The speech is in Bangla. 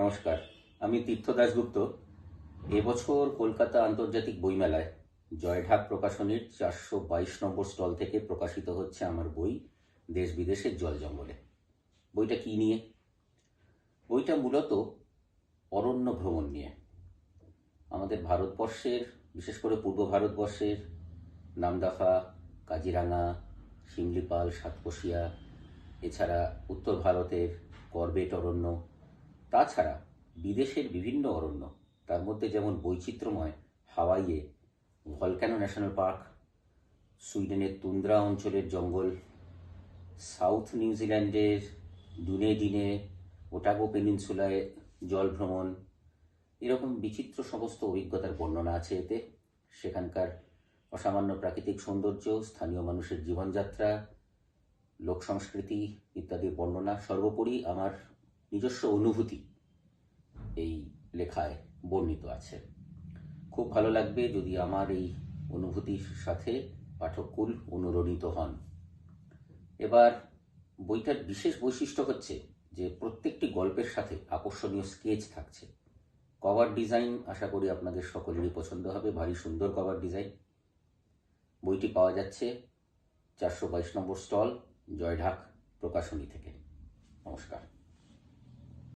নমস্কার, আমি তীর্থ দাশগুপ্ত। এবছর কলকাতা আন্তর্জাতিক বইমেলায় জয়ঢাক প্রকাশনীর 422 নম্বর স্টল থেকে প্রকাশিত হচ্ছে আমার বই দেশ বিদেশের জল জঙ্গলে। বইটা কি নিয়ে? বইটা মূলত অরণ্য ভ্রমণ নিয়ে। আমাদের ভারতবর্ষের, বিশেষ করে পূর্ব ভারতবর্ষের নামদাফা, কাজিরাঙা, শিমলিপাল, সাতকোশিয়া, এছাড়া উত্তর ভারতের করবেট অরণ্য, তাছাড়া বিদেশের বিভিন্ন অরণ্য, তার মধ্যে যেমন বৈচিত্র্যময় হাওয়াইয়ে ভলক্যানো ন্যাশনাল পার্ক, সুইডেনের তুন্দ্রা অঞ্চলের জঙ্গল, সাউথ নিউজিল্যান্ডের ডুনেডিনে ওটাগো পেনিনসুলায় জল ভ্রমণ, এরকম বিচিত্র সমস্ত অভিজ্ঞতার বর্ণনা আছে এতে। সেখানকার অসামান্য প্রাকৃতিক সৌন্দর্য, স্থানীয় মানুষের জীবনযাত্রা, লোক সংস্কৃতি ইত্যাদির বর্ণনা, সর্বোপরি আমার নিজস্ব অনুভূতি এই লেখায় বর্ণিত আছে। খুব ভালো লাগবে যদি আমার এই অনুভূতির সাথে পাঠককুল অনুরণিত হন। এবার বইটার বিশেষ বৈশিষ্ট্য হচ্ছে যে প্রত্যেকটি গল্পের সাথে আকর্ষণীয় স্কেচ থাকছে। কভার ডিজাইন আশা করি আপনাদের সকলেরই পছন্দ হবে, ভারী সুন্দর কভার ডিজাইন। বইটি পাওয়া যাচ্ছে 422 নম্বর স্টল, জয়ঢাক প্রকাশনী থেকে। নমস্কার।